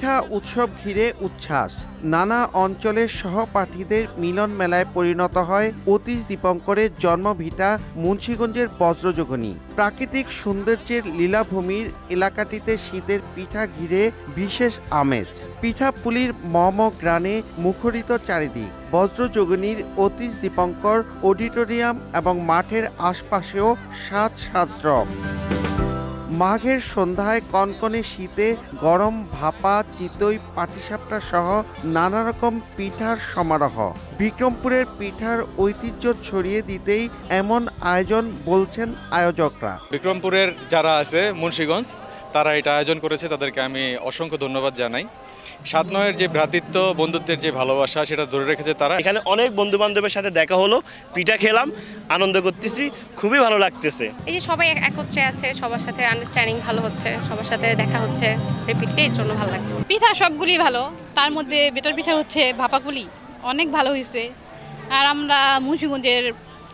পিঠা উৎসব ঘিরে উচ্ছ্বাস। নানা অঞ্চলের সহপাঠীদের মিলন মেলায় পরিণত হয় অতীশ দীপঙ্করের জন্মভিটা মুন্সিগঞ্জের বজ্রযোগিনী। প্রাকৃতিক সৌন্দর্যের লীলাভূমির এলাকাটিতে শীতের পিঠা ঘিরে বিশেষ আমেজ। পিঠাপুলির গ্রানে মুখরিত চারিদিক। বজ্রযোগিনীর অতীশ দীপঙ্কর অডিটোরিয়াম এবং মাঠের আশপাশেও সাজ সাজরব। মাঘের সন্ধ্যায় কনকনে শীতে গরম ভাপা, চিতই, পাটিসাপটা সহ নানা রকম পিঠার সমারোহ। বিক্রমপুরের পিঠার ঐতিহ্য ছড়িয়ে দিতেই এমন আয়োজন বলছেন আয়োজকরা। বিক্রমপুরের যারা আছে মুন্সিগঞ্জ, তারা এটা আয়োজন করেছে, তাদেরকে আমি অসংখ্য ধন্যবাদ জানাই। ৭ নয়ের যে ভ্রাতৃত্ব, বন্ধুত্বের যে ভালোবাসা, সেটা ধরে রেখেছে তারা। এখানে অনেক বন্ধু বান্ধবের সাথে দেখা হলো, পিঠা খেলাম, আনন্দ করতেছি, খুবই ভালো লাগতেছে। এই যে সবাই একত্রে আছে, সবার সাথে আন্ডারস্ট্যান্ডিং ভালো হচ্ছে, সবার সাথে দেখা হচ্ছে, রিপিটলি এর জন্য ভালো লাগছে। পিঠা সবগুলি ভালো, তার মধ্যে বেটার পিঠা হচ্ছে ভাপাগুলি অনেক ভালো হয়েছে। আর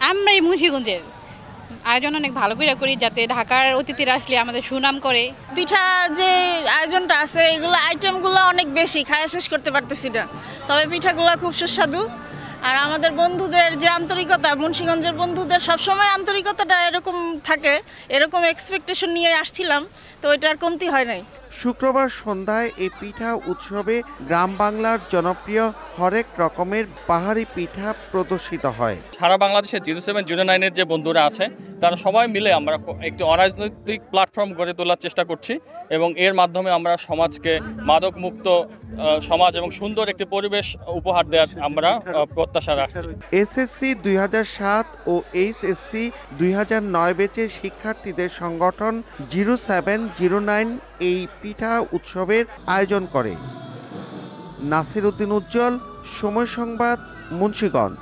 আমরাই মুন্সিগঞ্জের আয়োজন অনেক ভালো করে করি, যাতে ঢাকার অতিথিরা আসলে আমাদের সুনাম করে। পিঠা যে আয়োজনটা আছে, এগুলো আইটেমগুলো অনেক বেশি, খাওয়া শেষ করতে পারতেছি না, তবে পিঠাগুলো খুব সুস্বাদু। আর আমাদের বন্ধুদের যে আন্তরিকতা, মুন্সিগঞ্জের বন্ধুদের সবসময় আন্তরিকতাটা এরকম থাকে, এরকম এক্সপেকটেশন নিয়ে আসছিলাম, তো এটা আর কমতি হয় নাই। শুক্রবার সন্ধ্যায় এই পিঠা উৎসবে গ্রাম বাংলার জনপ্রিয় হরেক রকমের পাহাড়ি পিঠা প্রদর্শিত হয়। সারা বাংলাদেশে 07 জুনিয়র 9-এর যে বন্ধুরা আছে, তারা সবাই মিলে আমরা একটি অরাজনৈতিক প্ল্যাটফর্ম গড়ে তোলার চেষ্টা করছি এবং এর মাধ্যমে আমরা সমাজকে মাদক মুক্ত সমাজ এবং সুন্দর একটি পরিবেশ উপহার দেওয়ার আমরা প্রত্যাশা রাখছি। এসএসসি 2007 ও এইচএসসি 2009 ব্যাচের শিক্ষার্থীদের সংগঠন 0709 এই পিঠা উৎসবের আয়োজন করে। নাসির উদ্দিন উজ্জ্বল, সময় সংবাদ, মুন্সিগঞ্জ।